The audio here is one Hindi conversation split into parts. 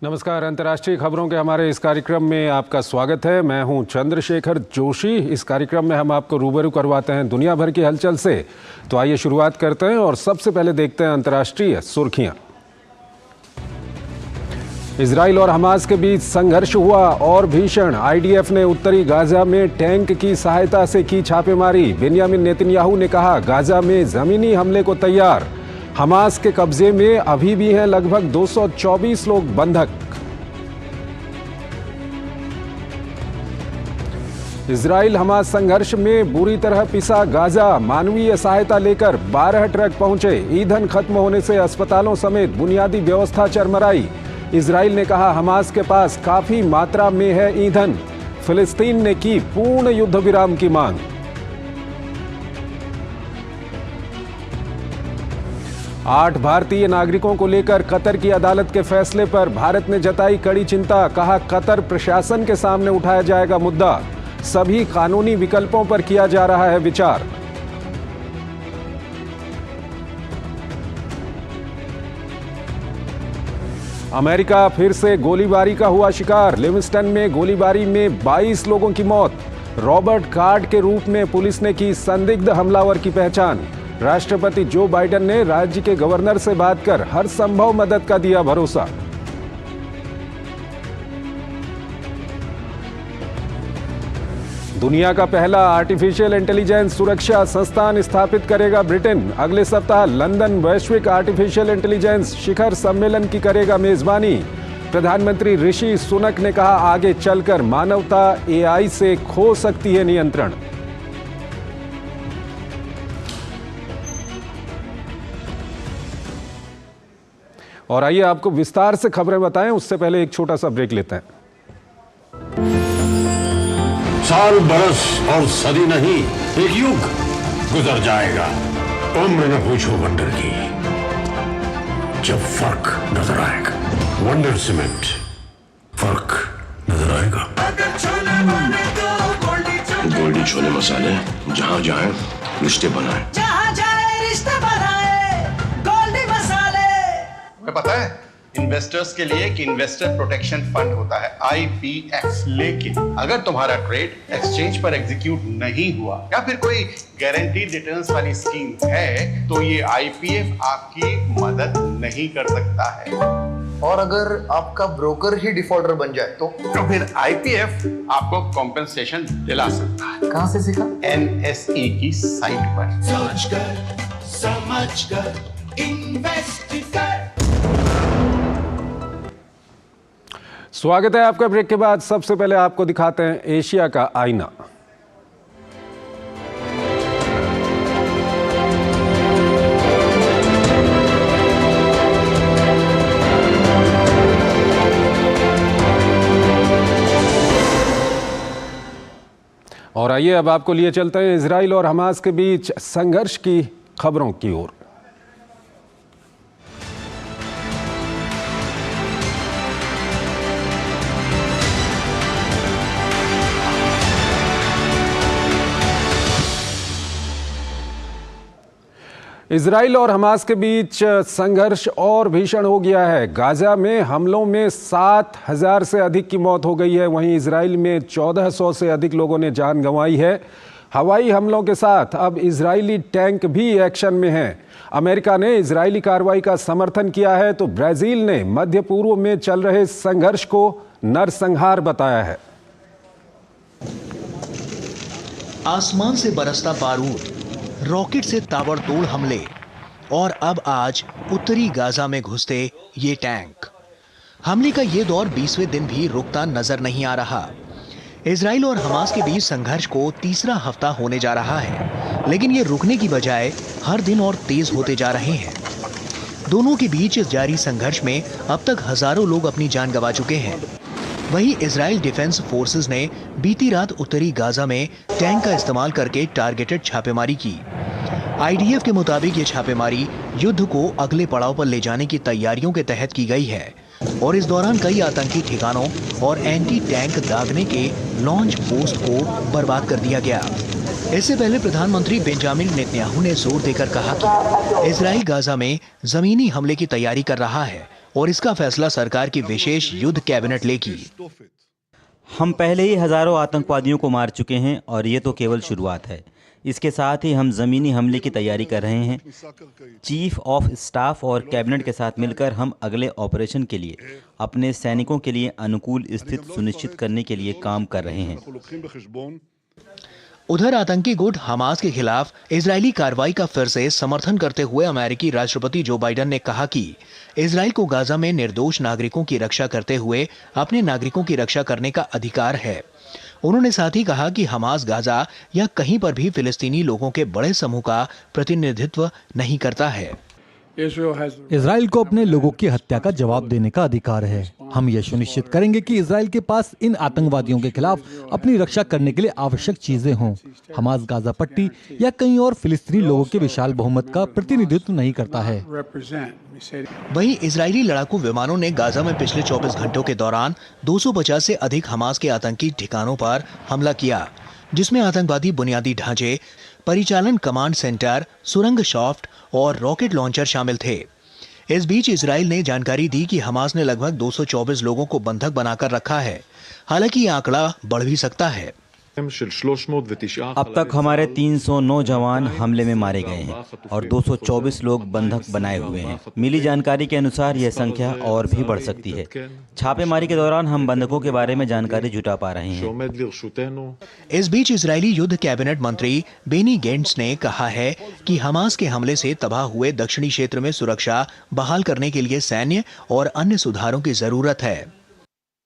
नमस्कार। अंतर्राष्ट्रीय खबरों के हमारे इस कार्यक्रम में आपका स्वागत है। मैं हूं चंद्रशेखर जोशी। इस कार्यक्रम में हम आपको रूबरू करवाते हैं दुनिया भर की हलचल से। तो आइए शुरुआत करते हैं और सबसे पहले देखते हैं अंतर्राष्ट्रीय सुर्खियां। इजराइल और हमास के बीच संघर्ष हुआ और भीषण। आईडीएफ ने उत्तरी गाजा में टैंक की सहायता से की छापेमारी। बेंयामिन नेतन्याहू ने कहा गाजा में जमीनी हमले को तैयार। हमास के कब्जे में अभी भी हैं लगभग 224 लोग बंधक। इजराइल हमास संघर्ष में बुरी तरह पिसा गाजा। मानवीय सहायता लेकर 12 ट्रक पहुंचे। ईंधन खत्म होने से अस्पतालों समेत बुनियादी व्यवस्था चरमराई। इजराइल ने कहा हमास के पास काफी मात्रा में है ईंधन। फिलिस्तीन ने की पूर्ण युद्ध विराम की मांग। आठ भारतीय नागरिकों को लेकर कतर की अदालत के फैसले पर भारत ने जताई कड़ी चिंता। कहा कतर प्रशासन के सामने उठाया जाएगा मुद्दा। सभी कानूनी विकल्पों पर किया जा रहा है विचार। अमेरिका फिर से गोलीबारी का हुआ शिकार। लिविंगस्टन में गोलीबारी में 22 लोगों की मौत। रॉबर्ट कार्ड के रूप में पुलिस ने की संदिग्ध हमलावर की पहचान। राष्ट्रपति जो बाइडेन ने राज्य के गवर्नर से बात कर हर संभव मदद का दिया भरोसा। दुनिया का पहला आर्टिफिशियल इंटेलिजेंस सुरक्षा संस्थान स्थापित करेगा ब्रिटेन। अगले सप्ताह लंदन वैश्विक आर्टिफिशियल इंटेलिजेंस शिखर सम्मेलन की करेगा मेजबानी। प्रधानमंत्री ऋषि सुनक ने कहा आगे चलकर मानवता एआई से खो सकती है नियंत्रण। और आइए आपको विस्तार से खबरें बताएं, उससे पहले एक छोटा सा ब्रेक लेते हैं। साल बरस और सदी नहीं, एक युग गुजर जाएगा। उम्र न पूछो वंडर की, जब फर्क नजर आएगा। वंडर सीमेंट, फर्क नजर आएगा। गोल्डी छोले मसाले, जहां जाए रिश्ते बनाए, जहां जाए रिश्ते बनाए। गोल्डी मसाले। तुम्हें पता है इन्वेस्टर्स के लिए एक इन्वेस्टर प्रोटेक्शन फंड होता है IPF। लेकिन अगर तुम्हारा ट्रेड एक्सचेंज पर एग्जीक्यूट नहीं हुआ या फिर कोई गारंटीड रिटर्न्स वाली स्कीम है तो ये IPF आपकी मदद नहीं कर सकता है। और अगर आपका ब्रोकर ही डिफॉल्टर बन जाए तो फिर IPF आपको कॉम्पेंसेशन दिला सकता है। कहां से सीखा? NSE की साइट पर। सोच कर समझ कर इन्वेस्ट कर। स्वागत है आपका ब्रेक के बाद। सबसे पहले आपको दिखाते हैं एशिया का आईना। और आइए अब आपको लिए चलते हैं इजराइल और हमास के बीच संघर्ष की खबरों की ओर। इजराइल और हमास के बीच संघर्ष और भीषण हो गया है। गाजा में हमलों में 7,000 से अधिक की मौत हो गई है। वहीं इजराइल में 1,400 से अधिक लोगों ने जान गंवाई है। हवाई हमलों के साथ अब इजरायली टैंक भी एक्शन में हैं। अमेरिका ने इजरायली कार्रवाई का समर्थन किया है तो ब्राजील ने मध्य पूर्व में चल रहे संघर्ष को नरसंहार बताया है। आसमान से बरसता बारूद, रॉकेट से ताबड़तोड़ हमले और अब आज उत्तरी गाजा में घुसते ये टैंक। हमले का ये दौर 20वें दिन भी रुकता नजर नहीं आ रहा। इजराइल और हमास के बीच संघर्ष को तीसरा हफ्ता होने जा रहा है, लेकिन ये रुकने की बजाय हर दिन और तेज होते जा रहे हैं। दोनों के बीच जारी संघर्ष में अब तक हजारों लोग अपनी जान गंवा चुके हैं। वहीं इजराइल डिफेंस फोर्सेस ने बीती रात उत्तरी गाजा में टैंक का इस्तेमाल करके टारगेटेड छापेमारी की। आईडीएफ के मुताबिक ये छापेमारी युद्ध को अगले पड़ाव पर ले जाने की तैयारियों के तहत की गई है और इस दौरान कई आतंकी ठिकानों और एंटी टैंक दागने के लॉन्च पोस्ट को बर्बाद कर दिया गया। इससे पहले प्रधानमंत्री बेंजामिन नेतन्याहू ने जोर देकर कहा कि इजराइल गाजा में जमीनी हमले की तैयारी कर रहा है और इसका फैसला सरकार की विशेष युद्ध कैबिनेट लेगी। हम पहले ही हजारों आतंकवादियों को मार चुके हैं और ये तो केवल शुरुआत है। इसके साथ ही हम ज़मीनी हमले की तैयारी कर रहे हैं। चीफ ऑफ स्टाफ और कैबिनेट के साथ मिलकर हम अगले ऑपरेशन के लिए अपने सैनिकों के लिए अनुकूल स्थिति सुनिश्चित करने के लिए काम कर रहे हैं। उधर आतंकी गुट हमास के खिलाफ इजरायली कार्रवाई का फिर से समर्थन करते हुए अमेरिकी राष्ट्रपति जो बाइडेन ने कहा कि इजराइल को गाजा में निर्दोष नागरिकों की रक्षा करते हुए अपने नागरिकों की रक्षा करने का अधिकार है। उन्होंने साथ ही कहा कि हमास गाजा या कहीं पर भी फिलिस्तीनी लोगों के बड़े समूह का प्रतिनिधित्व नहीं करता है। इजराइल को अपने लोगों की हत्या का जवाब देने का अधिकार है। हम यह सुनिश्चित करेंगे कि इजराइल के पास इन आतंकवादियों के खिलाफ अपनी रक्षा करने के लिए आवश्यक चीजें हों। हमास गाजा पट्टी या कहीं और फिलिस्तीनी लोगों के विशाल बहुमत का प्रतिनिधित्व नहीं करता है। वहीं इजरायली लड़ाकू विमानों ने गाजा में पिछले 24 घंटों के दौरान 250 से अधिक हमास के आतंकी ठिकानों पर हमला किया, जिसमें आतंकवादी बुनियादी ढांचे, परिचालन कमांड सेंटर, सुरंग शाफ्ट और रॉकेट लॉन्चर शामिल थे। इस बीच इजराइल ने जानकारी दी कि हमास ने लगभग 224 लोगों को बंधक बनाकर रखा है। हालांकि ये आंकड़ा बढ़ भी सकता है। अब तक हमारे 309 जवान हमले में मारे गए हैं और 224 लोग बंधक बनाए हुए हैं। मिली जानकारी के अनुसार यह संख्या और भी बढ़ सकती है। छापेमारी के दौरान हम बंधकों के बारे में जानकारी जुटा पा रहे हैं। इस बीच इजरायली युद्ध कैबिनेट मंत्री बेनी गेंट्स ने कहा है कि हमास के हमले से तबाह हुए दक्षिणी क्षेत्र में सुरक्षा बहाल करने के लिए सैन्य और अन्य सुधारों की जरूरत है।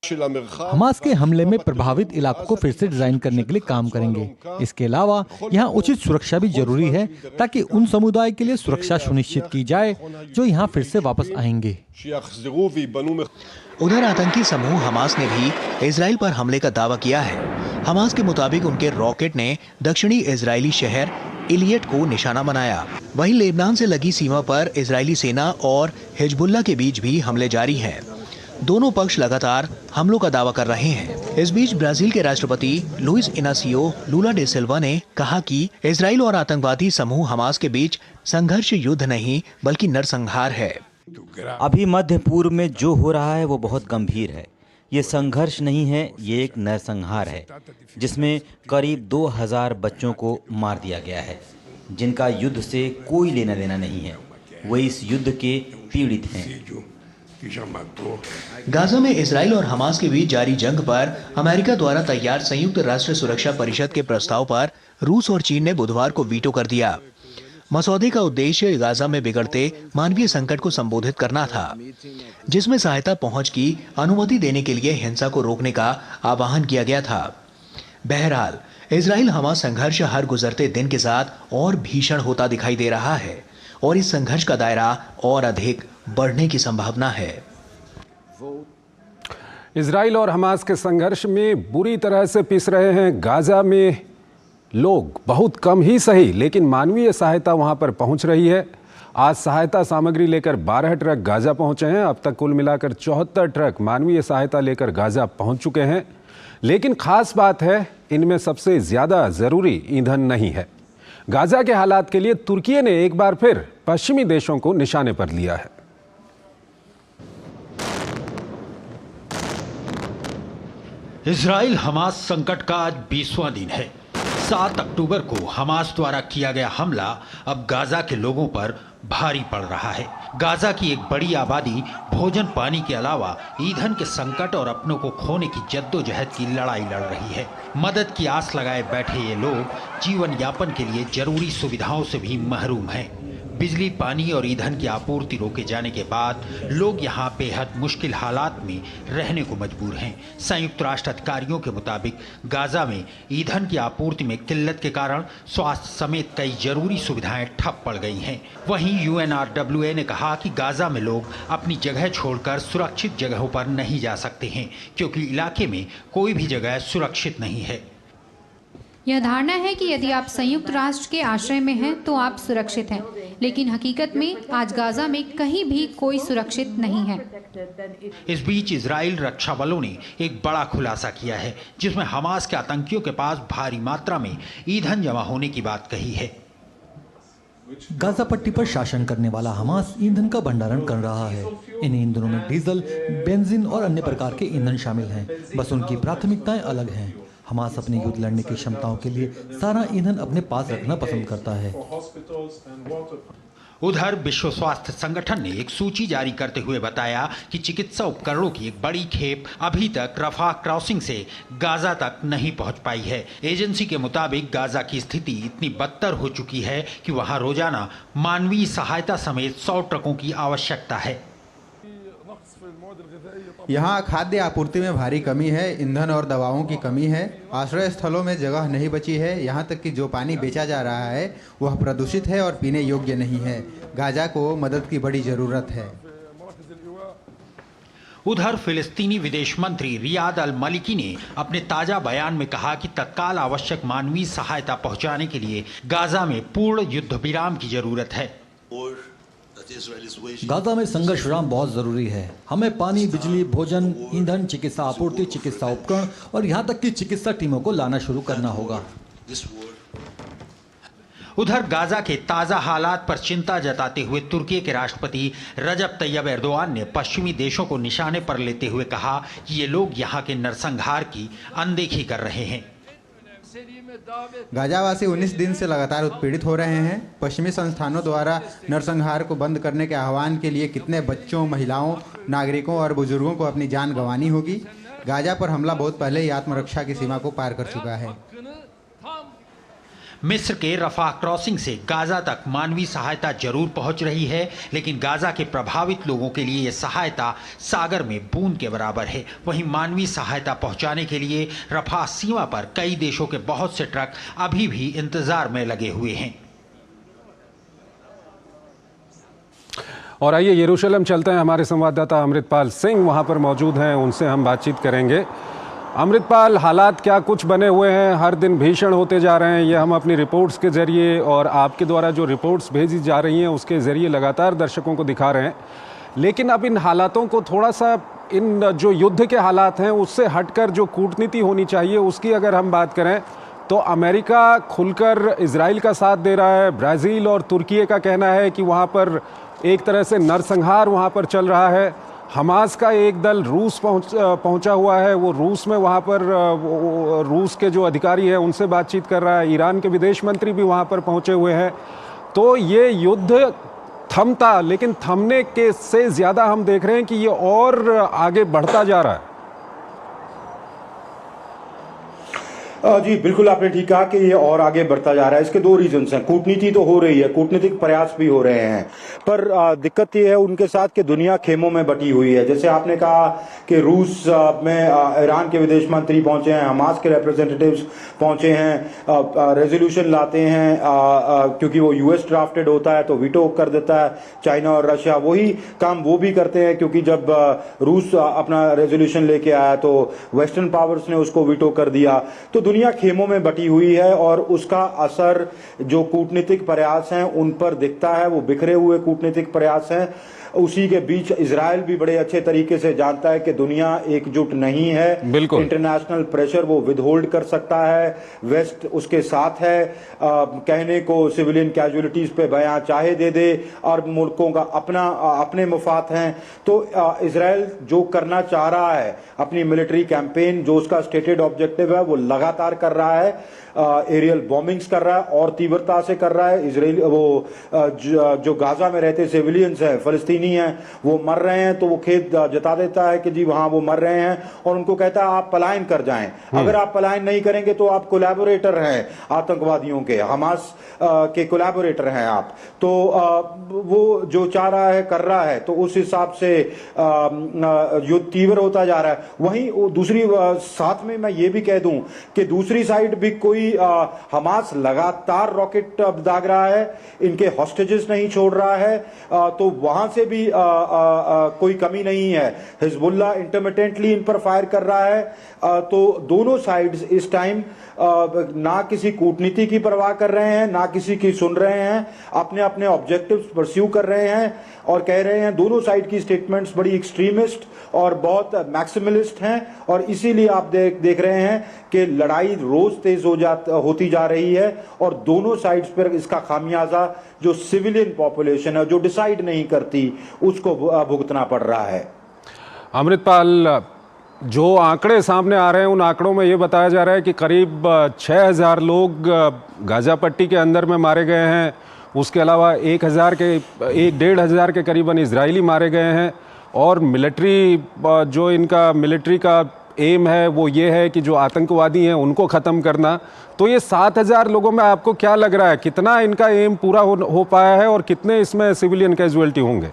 हमास के हमले में प्रभावित इलाकों को फिर से डिजाइन करने के लिए काम करेंगे। इसके अलावा यहाँ उचित सुरक्षा भी जरूरी है ताकि उन समुदाय के लिए सुरक्षा सुनिश्चित की जाए जो यहाँ फिर से वापस आएंगे। उधर आतंकी समूह हमास ने भी इजराइल पर हमले का दावा किया है। हमास के मुताबिक उनके रॉकेट ने दक्षिणी इजरायली शहर इलियट को निशाना बनाया। वहीं लेबनान से लगी सीमा पर इजरायली सेना और हिजबुल्लाह के बीच भी हमले जारी हैं। दोनों पक्ष लगातार हमलों का दावा कर रहे हैं। इस बीच ब्राजील के राष्ट्रपति लुइस इनासियो लूला डे सिल्वा ने कहा कि इजराइल और आतंकवादी समूह हमास के बीच संघर्ष युद्ध नहीं बल्कि नरसंहार है। अभी मध्य पूर्व में जो हो रहा है वो बहुत गंभीर है। ये संघर्ष नहीं है, ये एक नरसंहार है जिसमें करीब 2000 बच्चों को मार दिया गया है जिनका युद्ध से कोई लेना देना नहीं है। वे इस युद्ध के पीड़ित हैं। गाजा में इजराइल और हमास के बीच जारी जंग पर अमेरिका द्वारा तैयार संयुक्त राष्ट्र सुरक्षा परिषद के प्रस्ताव पर रूस और चीन ने बुधवार को वीटो कर दिया। मसौदे का उद्देश्य गाजा में बिगड़ते मानवीय संकट को संबोधित करना था, जिसमें सहायता पहुंच की अनुमति देने के लिए हिंसा को रोकने का आह्वान किया गया था। बहरहाल इजराइल हमास संघर्ष हर गुजरते दिन के साथ और भीषण होता दिखाई दे रहा है और इस संघर्ष का दायरा और अधिक बढ़ने की संभावना है। इजराइल और हमास के संघर्ष में बुरी तरह से पिस रहे हैं गाजा में लोग। बहुत कम ही सही लेकिन मानवीय सहायता वहां पर पहुंच रही है। आज सहायता सामग्री लेकर 12 ट्रक गाजा पहुंचे हैं। अब तक कुल मिलाकर 74 ट्रक मानवीय सहायता लेकर गाजा पहुंच चुके हैं। लेकिन खास बात है, इनमें सबसे ज्यादा जरूरी ईंधन नहीं है। गाजा के हालात के लिए तुर्की ने एक बार फिर पश्चिमी देशों को निशाने पर लिया है। इजराइल हमास संकट का आज 20वां दिन है। 7 अक्टूबर को हमास द्वारा किया गया हमला अब गाजा के लोगों पर भारी पड़ रहा है। गाजा की एक बड़ी आबादी भोजन पानी के अलावा ईंधन के संकट और अपनों को खोने की जद्दोजहद की लड़ाई लड़ रही है। मदद की आस लगाए बैठे ये लोग जीवन यापन के लिए जरूरी सुविधाओं से भी महरूम हैं। बिजली, पानी और ईंधन की आपूर्ति रोके जाने के बाद लोग यहाँ बेहद मुश्किल हालात में रहने को मजबूर हैं। संयुक्त राष्ट्र अधिकारियों के मुताबिक गाजा में ईंधन की आपूर्ति में किल्लत के कारण स्वास्थ्य समेत कई जरूरी सुविधाएं ठप पड़ गई हैं। वहीं UNRWA ने कहा कि गाजा में लोग अपनी जगह छोड़कर सुरक्षित जगहों पर नहीं जा सकते हैं क्योंकि इलाके में कोई भी जगह सुरक्षित नहीं है। यह धारणा है कि यदि आप संयुक्त राष्ट्र के आश्रय में हैं तो आप सुरक्षित हैं, लेकिन हकीकत में आज गाजा में कहीं भी कोई सुरक्षित नहीं है। इस बीच इजराइल रक्षा बलों ने एक बड़ा खुलासा किया है जिसमें हमास के आतंकियों के पास भारी मात्रा में ईंधन जमा होने की बात कही है। गाजा पट्टी पर शासन करने वाला हमास ईंधन का भंडारण कर रहा है। इन ईंधनों में डीजल, बेंजीन और अन्य प्रकार के ईंधन शामिल हैं। बस उनकी प्राथमिकताएं अलग हैं। हमास अपनी युद्ध लड़ने की क्षमताओं के लिए सारा ईंधन अपने पास रखना पसंद करता है। उधर विश्व स्वास्थ्य संगठन ने एक सूची जारी करते हुए बताया कि चिकित्सा उपकरणों की एक बड़ी खेप अभी तक रफाह क्रॉसिंग से गाजा तक नहीं पहुंच पाई है। एजेंसी के मुताबिक गाजा की स्थिति इतनी बदतर हो चुकी है कि वहां रोजाना मानवीय सहायता समेत 100 ट्रकों की आवश्यकता है। यहाँ खाद्य आपूर्ति में भारी कमी है, ईंधन और दवाओं की कमी है, आश्रय स्थलों में जगह नहीं बची है। यहाँ तक कि जो पानी बेचा जा रहा है वह प्रदूषित है और पीने योग्य नहीं है। गाजा को मदद की बड़ी जरूरत है। उधर फिलिस्तीनी विदेश मंत्री रियाद अल मलिकी ने अपने ताजा बयान में कहा कि तत्काल आवश्यक मानवीय सहायता पहुंचाने के लिए गाजा में पूर्ण युद्ध विराम की जरूरत है। गाजा में संघर्ष विराम बहुत जरूरी है। हमें पानी, बिजली, भोजन, ईंधन, चिकित्सा आपूर्ति, चिकित्सा उपकरण और यहाँ तक कि चिकित्सा टीमों को लाना शुरू करना होगा। उधर गाजा के ताजा हालात पर चिंता जताते हुए तुर्की के राष्ट्रपति रजब तैयब एर्दोआन ने पश्चिमी देशों को निशाने पर लेते हुए कहा कि ये लोग यहाँ के नरसंहार की अनदेखी कर रहे हैं। गाजावासी 19 दिन से लगातार उत्पीड़ित हो रहे हैं। पश्चिमी संस्थानों द्वारा नरसंहार को बंद करने के आह्वान के लिए कितने बच्चों, महिलाओं, नागरिकों और बुजुर्गों को अपनी जान गंवानी होगी। गाजा पर हमला बहुत पहले ही आत्मरक्षा की सीमा को पार कर चुका है। मिस्र के रफाह क्रॉसिंग से गाजा तक मानवीय सहायता जरूर पहुंच रही है, लेकिन गाजा के प्रभावित लोगों के लिए यह सहायता सागर में बूंद के बराबर है। वहीं मानवीय सहायता पहुंचाने के लिए रफाह सीमा पर कई देशों के बहुत से ट्रक अभी भी इंतजार में लगे हुए हैं। और आइए यरूशलेम चलते हैं। हमारे संवाददाता अमृतपाल सिंह वहां पर मौजूद हैं, उनसे हम बातचीत करेंगे। अमृतपाल, हालात क्या कुछ बने हुए हैं? हर दिन भीषण होते जा रहे हैं। ये हम अपनी रिपोर्ट्स के ज़रिए और आपके द्वारा जो रिपोर्ट्स भेजी जा रही हैं उसके ज़रिए लगातार दर्शकों को दिखा रहे हैं। लेकिन अब इन हालातों को थोड़ा सा, इन जो युद्ध के हालात हैं उससे हटकर जो कूटनीति होनी चाहिए उसकी अगर हम बात करें तो अमेरिका खुलकर इजराइल का साथ दे रहा है। ब्राज़ील और तुर्की का कहना है कि वहाँ पर एक तरह से नरसंहार वहाँ पर चल रहा है। हमास का एक दल रूस पहुंचा हुआ है, वो रूस में वहाँ पर रूस के जो अधिकारी हैं उनसे बातचीत कर रहा है। ईरान के विदेश मंत्री भी वहाँ पर पहुँचे हुए हैं। तो ये युद्ध थमता, लेकिन थमने के से ज़्यादा हम देख रहे हैं कि ये और आगे बढ़ता जा रहा है। जी बिल्कुल, आपने ठीक कहा कि ये और आगे बढ़ता जा रहा है। इसके दो रीजंस हैं। कूटनीति तो हो रही है, कूटनीतिक प्रयास भी हो रहे हैं, पर दिक्कत ये है उनके साथ कि दुनिया खेमों में बटी हुई है। जैसे आपने कहा कि रूस में ईरान के विदेश मंत्री पहुंचे हैं, हमास के रिप्रेजेंटेटिव्स पहुंचे हैं, रेजोल्यूशन लाते हैं, क्योंकि वो यूएस ड्राफ्टेड होता है तो वीटो कर देता है चाइना और रशिया। वही काम वो भी करते हैं, क्योंकि जब रूस अपना रेजोल्यूशन लेके आया तो वेस्टर्न पावर्स ने उसको वीटो कर दिया। तो दुनिया खेमों में बटी हुई है और उसका असर जो कूटनीतिक प्रयास हैं उन पर दिखता है। वो बिखरे हुए कूटनीतिक प्रयास हैं। उसी के बीच इजराइल भी बड़े अच्छे तरीके से जानता है कि दुनिया एकजुट नहीं है। इंटरनेशनल प्रेशर वो विदहोल्ड कर सकता है। वेस्ट उसके साथ है। कहने को सिविलियन कैजुअलिटीज पे बयां चाहे दे दे और मुल्कों का अपने मुफाद हैं। तो इजराइल जो करना चाह रहा है, अपनी मिलिट्री कैंपेन जो उसका स्टेटेड ऑब्जेक्टिव है वो लगातार कर रहा है। एरियल बॉम्बिंग्स कर रहा है और तीव्रता से कर रहा है। इजराइल जो गाजा में रहते सिविलियंस हैं, फलस्तीनी हैं, वो मर रहे हैं, तो वो खेद जता देता है कि जी वहां वो मर रहे हैं और उनको कहता है आप पलायन कर जाएं। अगर आप पलायन नहीं करेंगे तो आप कोलैबोरेटर हैं आतंकवादियों के, हमास के कोलैबोरेटर हैं आप। तो वो जो चाह रहा है कर रहा है, तो उस हिसाब से युद्ध तीव्र होता जा रहा है। वहीं दूसरी साथ में मैं ये भी कह दूं कि दूसरी साइड भी कोई हमास लगातार रॉकेट दाग रहा है, इनके हॉस्टेजेस नहीं छोड़ रहा है, तो वहां से भी कोई कमी नहीं है। हिजबुल्लाह इंटरमिटेंटली इन पर फायर कर रहा है। तो दोनों साइड्स इस टाइम ना किसी कूटनीति की परवाह कर रहे हैं, ना किसी की सुन रहे हैं, अपने अपने ऑब्जेक्टिव्स परस्यू कर रहे हैं और कह रहे हैं। दोनों साइड की स्टेटमेंट्स बड़ी एक्सट्रीमिस्ट और बहुत मैक्सिमलिस्ट हैं और इसीलिए आप देख रहे हैं कि लड़ाई रोज तेज होती जा रही है और दोनों साइड्स पर इसका खामियाजा जो सिविलियन पॉपुलेशन है जो डिसाइड नहीं करती उसको भुगतना पड़ रहा है। अमृतपाल, जो आंकड़े सामने आ रहे हैं उन आंकड़ों में ये बताया जा रहा है कि करीब 6000 लोग गाजा पट्टी के अंदर में मारे गए हैं। उसके अलावा 1,500 के करीबन इजरायली मारे गए हैं। और मिलिट्री, जो इनका मिलिट्री का एम है वो ये है कि जो आतंकवादी हैं उनको ख़त्म करना। तो ये 7000 लोगों में आपको क्या लग रहा है, कितना इनका एम पूरा हो पाया है और कितने इसमें सिविलियन कैजुअलिटी होंगे?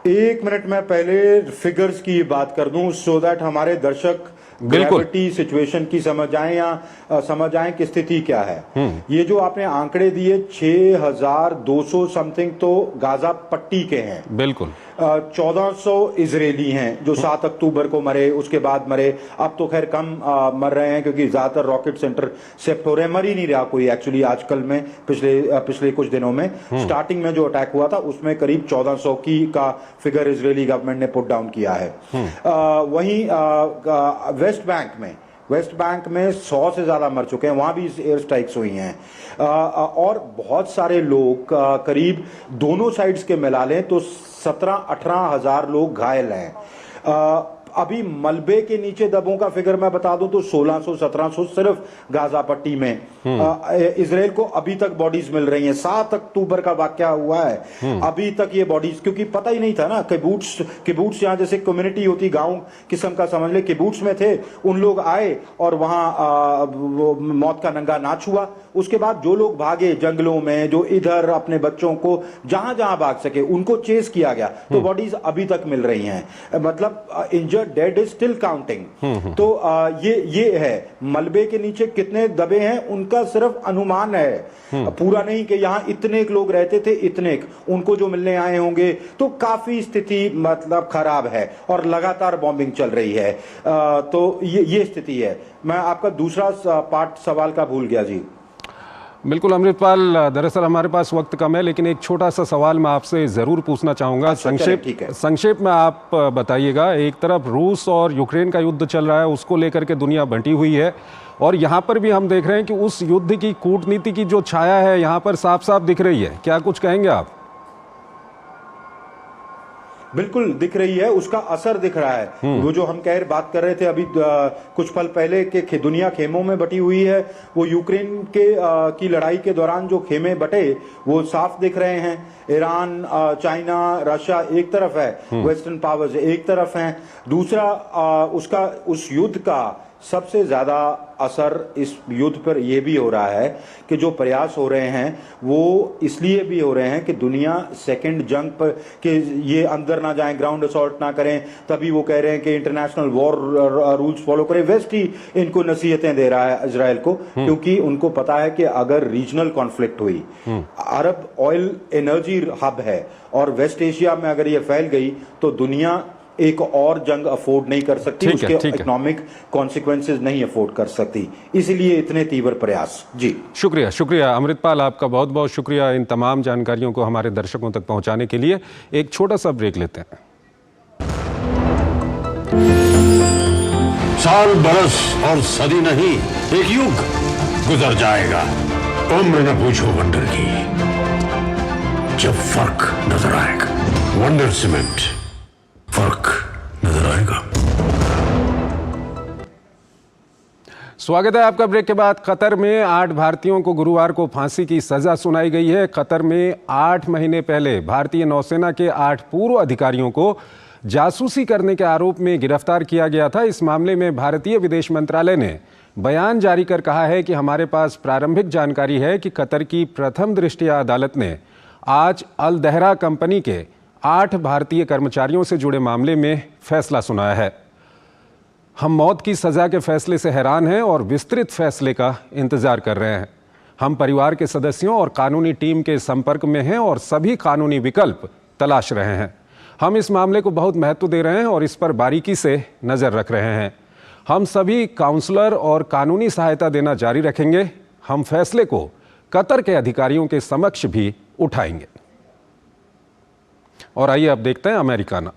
एक मिनट में पहले फिगर्स की बात कर दूं सो दैट हमारे दर्शक ग्रेविटी सिचुएशन की समझ आए या समझ आए कि स्थिति क्या है। ये जो आपने आंकड़े दिए 6200 समथिंग तो गाजा पट्टी के हैं। बिल्कुल। 1400 इजरायली हैं जो 7 अक्टूबर को मरे, उसके बाद मरे। अब तो खैर कम मर रहे हैं क्योंकि ज्यादातर रॉकेट सेंटर सेप्ट हो रहे हैं। मर ही नहीं रहा कोई एक्चुअली आजकल में, पिछले कुछ दिनों में। स्टार्टिंग में जो अटैक हुआ था उसमें करीब 1400 की का फिगर इजरायली गवर्नमेंट ने पुट डाउन किया है। वहीं वेस्ट बैंक में 100 से ज्यादा मर चुके हैं, वहां भी एयर स्ट्राइक्स हुई हैं। और बहुत सारे लोग, करीब दोनों साइड्स के मिला लें तो 17-18 हजार लोग घायल हैं। अभी मलबे के नीचे दबों का फिगर मैं बता दूं तो 1600-1700 सिर्फ गाजा पट्टी में। इजराइल को अभी तक बॉडीज मिल रही हैं। 7 अक्टूबर का वाकया हुआ है, अभी तक ये बॉडीज, क्योंकि पता ही नहीं था ना। किबुट्स यहाँ जैसे कम्युनिटी होती, गांव किस्म का समझ ले, किबुट्स में थे, उन लोग आए और वहां मौत का नंगा नाच हुआ। उसके बाद जो लोग भागे जंगलों में, जो इधर अपने बच्चों को जहां जहां भाग सके उनको चेस किया गया, तो बॉडीज अभी तक मिल रही हैं। मतलब injured dead is still counting. तो ये है। मलबे के नीचे कितने दबे हैं उनका सिर्फ अनुमान है, पूरा नहीं कि यहां इतने लोग रहते थे, इतने उनको जो मिलने आए होंगे। तो काफी स्थिति मतलब खराब है और लगातार बॉम्बिंग चल रही है। तो ये स्थिति है। मैं आपका दूसरा पार्ट सवाल का भूल गया जी। बिल्कुल अमृतपाल, दरअसल हमारे पास वक्त कम है, लेकिन एक छोटा सा सवाल मैं आपसे ज़रूर पूछना चाहूँगा। संक्षेप में आप बताइएगा। एक तरफ रूस और यूक्रेन का युद्ध चल रहा है, उसको लेकर के दुनिया बंटी हुई है, और यहाँ पर भी हम देख रहे हैं कि उस युद्ध की कूटनीति की जो छाया है यहाँ पर साफ साफ दिख रही है। क्या कुछ कहेंगे आप? बिल्कुल दिख रही है, उसका असर दिख रहा है। वो जो हम बात कर रहे थे अभी कुछ पल पहले कि दुनिया खेमों में बटी हुई है, वो यूक्रेन की लड़ाई के दौरान जो खेमे बटे वो साफ दिख रहे हैं। ईरान, चाइना, रशिया एक तरफ है, वेस्टर्न पावर्स एक तरफ हैं। दूसरा उसका उस युद्ध का सबसे ज्यादा असर इस युद्ध पर यह भी हो रहा है कि जो प्रयास हो रहे हैं वो इसलिए भी हो रहे हैं कि दुनिया सेकंड जंग पर कि ये अंदर ना जाएं, ग्राउंड असॉल्ट ना करें। तभी वो कह रहे हैं कि इंटरनेशनल वॉर रूल्स फॉलो करें। वेस्ट ही इनको नसीहतें दे रहा है इजराइल को, क्योंकि उनको पता है कि अगर रीजनल कॉन्फ्लिक्ट हुई, अरब ऑयल एनर्जी हब है और वेस्ट एशिया में अगर ये फैल गई तो दुनिया एक और जंग अफोर्ड नहीं कर सकती, उसके इकोनॉमिक कॉन्सिक्वेंसेस नहीं अफोर्ड कर सकती, इसलिए इतने तीव्र प्रयास। जी शुक्रिया अमृतपाल, आपका बहुत बहुत शुक्रिया इन तमाम जानकारियों को हमारे दर्शकों तक पहुंचाने के लिए। एक छोटा सा ब्रेक लेते हैं। साल, बरस और सदी नहीं, एक युग गुजर जाएगा। उम्र न पूछो वंडर की, जब फर्क नजर आएगा। वंडर सीमेंट, फर्क नजर आएगा। स्वागत है आपका ब्रेक के बाद। कतर में 8 भारतीयों को गुरुवार को फांसी की सजा सुनाई गई है। कतर में 8 महीने पहले भारतीय नौसेना के 8 पूर्व अधिकारियों को जासूसी करने के आरोप में गिरफ्तार किया गया था। इस मामले में भारतीय विदेश मंत्रालय ने बयान जारी कर कहा है कि हमारे पास प्रारंभिक जानकारी है कि कतर की प्रथम दृष्टया अदालत ने आज अल दहरा कंपनी के 8 भारतीय कर्मचारियों से जुड़े मामले में फैसला सुनाया है। हम मौत की सज़ा के फैसले से हैरान हैं और विस्तृत फैसले का इंतज़ार कर रहे हैं। हम परिवार के सदस्यों और कानूनी टीम के संपर्क में हैं और सभी कानूनी विकल्प तलाश रहे हैं। हम इस मामले को बहुत महत्व दे रहे हैं और इस पर बारीकी से नज़र रख रहे हैं। हम सभी काउंसलर और कानूनी सहायता देना जारी रखेंगे। हम फैसले को कतर के अधिकारियों के समक्ष भी उठाएंगे। और आइए अब देखते हैं अमेरिकाना।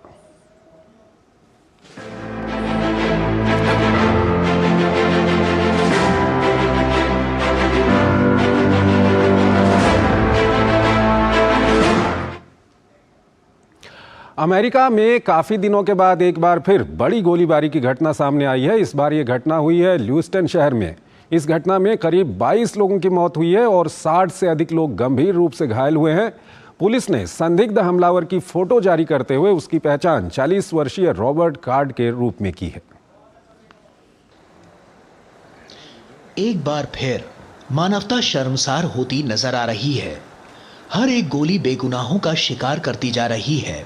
अमेरिका में काफ़ी दिनों के बाद एक बार फिर बड़ी गोलीबारी की घटना सामने आई है। इस बार ये घटना हुई है ल्यूस्टन शहर में। इस घटना में करीब 22 लोगों की मौत हुई है और 60 से अधिक लोग गंभीर रूप से घायल हुए हैं। पुलिस ने संदिग्ध हमलावर की फोटो जारी करते हुए उसकी पहचान 40 वर्षीय रॉबर्ट कार्ड के रूप में की है। एक बार फिर मानवता शर्मसार होती नजर आ रही है। हर एक गोली बेगुनाहों का शिकार करती जा रही है।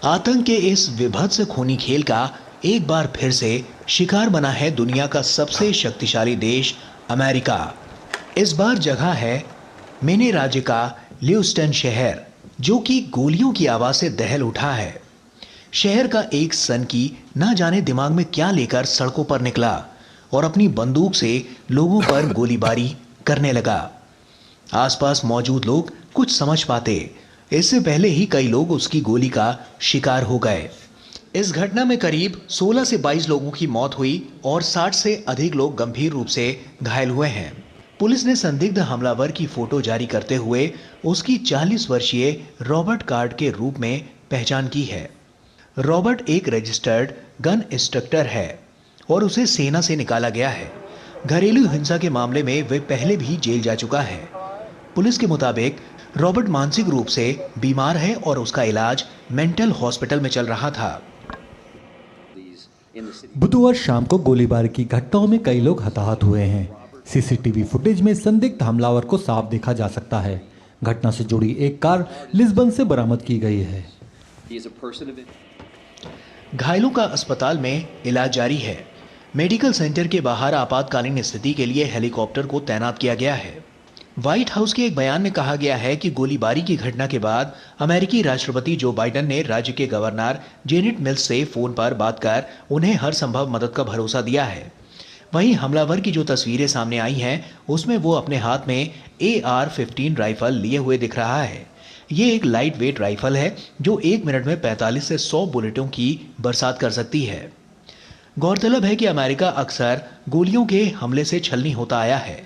आतंक के इस विभत्स खूनी खेल का एक बार फिर से शिकार बना है दुनिया का सबसे शक्तिशाली देश अमेरिका। इस बार जगह है मिनी राज्य का ल्यूस्टन शहर, जो कि गोलियों की आवाज से दहल उठा है। शहर का एक सनकी ना जाने दिमाग में क्या लेकर सड़कों पर निकला और अपनी बंदूक से लोगों पर गोलीबारी करने लगा। आसपास मौजूद लोग कुछ समझ पाते, इससे पहले ही कई लोग उसकी गोली का शिकार हो गए। इस घटना में करीब 16 से 22 लोगों की मौत हुई और 60 से अधिक लोग गंभीर रूप से घायल हुए हैं। पुलिस ने संदिग्ध हमलावर की फोटो जारी करते हुए उसकी 40 वर्षीय रॉबर्ट कार्ड के रूप में पहचान की है। रॉबर्ट एक रजिस्टर्ड गन इंस्ट्रक्टर है और उसे सेना से निकाला गया है। घरेलू हिंसा के मामले में वे पहले भी जेल जा चुका है। पुलिस के मुताबिक रॉबर्ट मानसिक रूप से बीमार है और उसका इलाज मेंटल हॉस्पिटल में चल रहा था। बुधवार शाम को गोलीबारी की घटनाओं में कई लोग हताहत हुए हैं। सीसीटीवी फुटेज में संदिग्ध हमलावर को साफ देखा जा सकता है। घटना से जुड़ी एक कार लिस्बन से बरामद की गई है। घायलों का अस्पताल में इलाज जारी है। मेडिकल सेंटर के बाहर आपातकालीन स्थिति के लिए हेलीकॉप्टर को तैनात किया गया है। व्हाइट हाउस के एक बयान में कहा गया है कि गोलीबारी की घटना के बाद अमेरिकी राष्ट्रपति जो बाइडेन ने राज्य के गवर्नर जेनेट मिल्स से फोन पर बात कर उन्हें हर संभव मदद का भरोसा दिया है। वहीं हमलावर की जो तस्वीरें सामने आई हैं, उसमें वो अपने हाथ में AR-15 राइफल लिए हुए दिख रहा है। ये एक लाइट वेट राइफल है जो 1 मिनट में 45 से 100 बुलेटों की बरसात कर सकती है। गौरतलब है कि अमेरिका अक्सर गोलियों के हमले से छलनी होता आया है।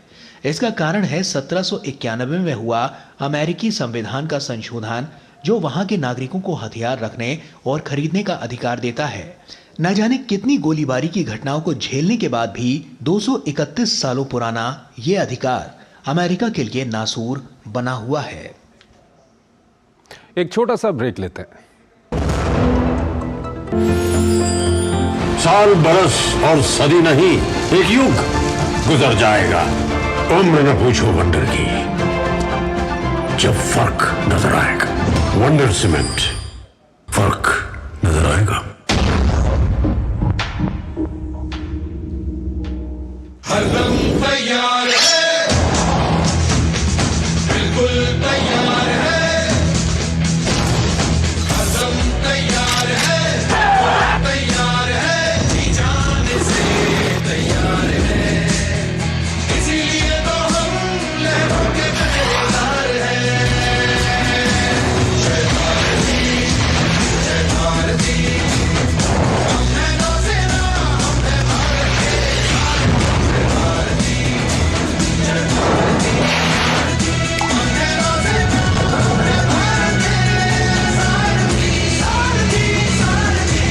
इसका कारण है 1791 में हुआ अमेरिकी संविधान का संशोधन, जो वहां के नागरिकों को हथियार रखने और खरीदने का अधिकार देता है। न जाने कितनी गोलीबारी की घटनाओं को झेलने के बाद भी 231 सालों पुराना ये अधिकार अमेरिका के लिए नासूर बना हुआ है। एक छोटा सा ब्रेक लेते हैं। साल, बरस और सदी नहीं, एक युग गुजर जाएगा। उम्र न पूछो वंडर की, जब फर्क नजर आएगा। वंडर सीमेंट, फर्क नजर आएगा। हर दम तैयार है, बिल्कुल तैयार है। हर दम तैयार है, तैयार है, जी जाने से तैयार है। इसीलिए तो हम लहरों के पहरेदार हैं। जय भारती, जय भारती। हम हैं नौसेना, हम हैं भारत के साथ। जय भारती, जय भारती। हम हैं नौसेना, हम हैं भारत के सारथी, सारथी, सारथी।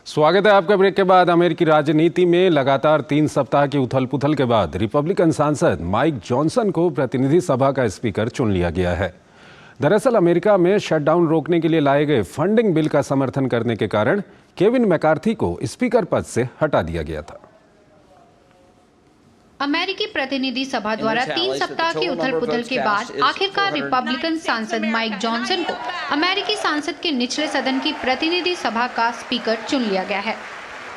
स्वागत है आपका। ब्रेक के बाद अमेरिकी राजनीति में लगातार 3 सप्ताह की उथल पुथल के बाद रिपब्लिकन सांसद माइक जॉनसन को प्रतिनिधि सभा का स्पीकर चुन लिया गया है। दरअसल अमेरिका में शटडाउन रोकने के लिए लाए गए फंडिंग बिल का समर्थन करने के कारण केविन मैकार्थी को स्पीकर पद से हटा दिया गया था। अमेरिकी प्रतिनिधि सभा द्वारा 3 सप्ताह की उथल पुथल के बाद आखिरकार रिपब्लिकन सांसद माइक जॉनसन को अमेरिकी संसद के निचले सदन की प्रतिनिधि सभा का स्पीकर चुन लिया गया है।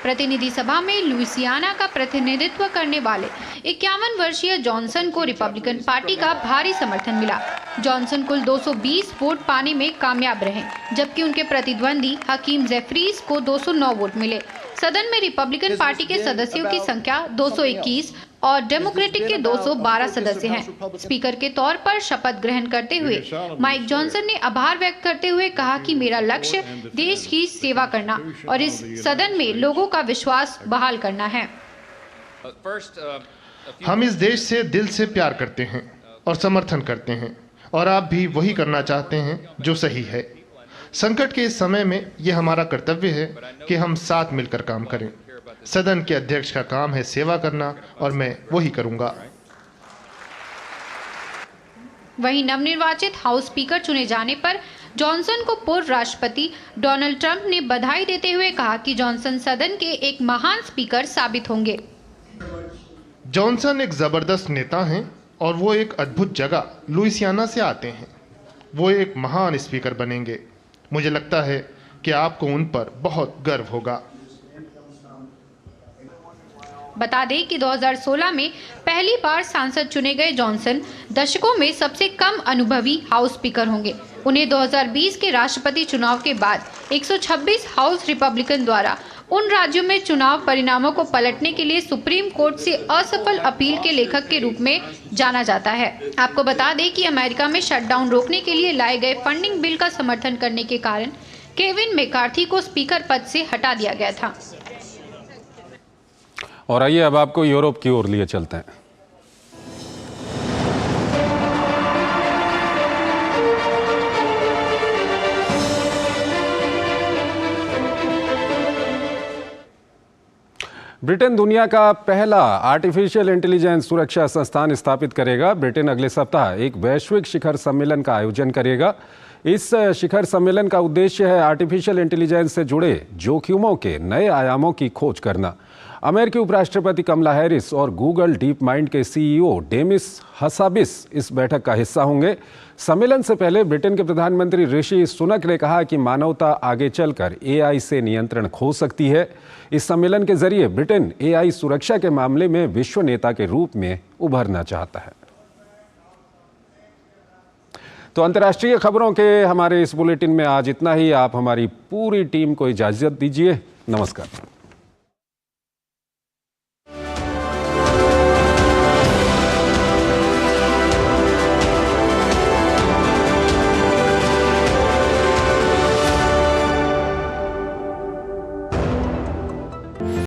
प्रतिनिधि सभा में लुइसियाना का प्रतिनिधित्व करने वाले 51 वर्षीय जॉनसन को रिपब्लिकन पार्टी का भारी समर्थन मिला। जॉनसन कुल 220 वोट पाने में कामयाब रहे, जबकि उनके प्रतिद्वंदी हकीम जेफरीज को 209 वोट मिले। सदन में रिपब्लिकन पार्टी के सदस्यों की संख्या 221 और डेमोक्रेटिक के 212 सदस्य हैं। स्पीकर के तौर पर शपथ ग्रहण करते हुए माइक जॉनसन ने आभार व्यक्त करते हुए कहा कि मेरा लक्ष्य देश की सेवा करना और इस सदन में लोगों का विश्वास बहाल करना है। हम इस देश से दिल से प्यार करते हैं और समर्थन करते हैं और आप भी वही करना चाहते हैं जो सही है। संकट के इस समय में यह हमारा कर्तव्य है कि हम साथ मिलकर काम करें। सदन के अध्यक्ष का काम है सेवा करना और मैं वही करूंगा। वहीं नवनिर्वाचित हाउस स्पीकर चुने जाने पर जॉनसन को पूर्व राष्ट्रपति डोनाल्ड ट्रंप ने बधाई देते हुए कहा कि जॉनसन सदन के एक महान स्पीकर साबित होंगे। जॉनसन एक जबरदस्त नेता हैं और वो एक अद्भुत जगह लुइसियाना से आते हैं। वो एक महान स्पीकर बनेंगे। मुझे लगता है कि आपको उन पर बहुत गर्व होगा। बता दें कि 2016 में पहली बार सांसद चुने गए जॉनसन दशकों में सबसे कम अनुभवी हाउस स्पीकर होंगे। उन्हें 2020 के राष्ट्रपति चुनाव के बाद 126 हाउस रिपब्लिकन द्वारा उन राज्यों में चुनाव परिणामों को पलटने के लिए सुप्रीम कोर्ट से असफल अपील के लेखक के रूप में जाना जाता है। आपको बता दें कि अमेरिका में शटडाउन रोकने के लिए लाए गए फंडिंग बिल का समर्थन करने के कारण केविन मैकार्थी को स्पीकर पद से हटा दिया गया था। और आइए अब आपको यूरोप की ओर लिए चलते हैं। ब्रिटेन दुनिया का पहला आर्टिफिशियल इंटेलिजेंस सुरक्षा संस्थान स्थापित करेगा। ब्रिटेन अगले सप्ताह एक वैश्विक शिखर सम्मेलन का आयोजन करेगा। इस शिखर सम्मेलन का उद्देश्य है आर्टिफिशियल इंटेलिजेंस से जुड़े जोखिमों के नए आयामों की खोज करना। अमेरिकी उपराष्ट्रपति कमला हैरिस और गूगल डीप माइंड के सीईओ डेमिस हसाबिस इस बैठक का हिस्सा होंगे। सम्मेलन से पहले ब्रिटेन के प्रधानमंत्री ऋषि सुनक ने कहा कि मानवता आगे चलकर एआई से नियंत्रण खो सकती है। इस सम्मेलन के जरिए ब्रिटेन एआई सुरक्षा के मामले में विश्व नेता के रूप में उभरना चाहता है। तो अंतर्राष्ट्रीय खबरों के हमारे इस बुलेटिन में आज इतना ही। आप हमारी पूरी टीम को इजाजत दीजिए। नमस्कार।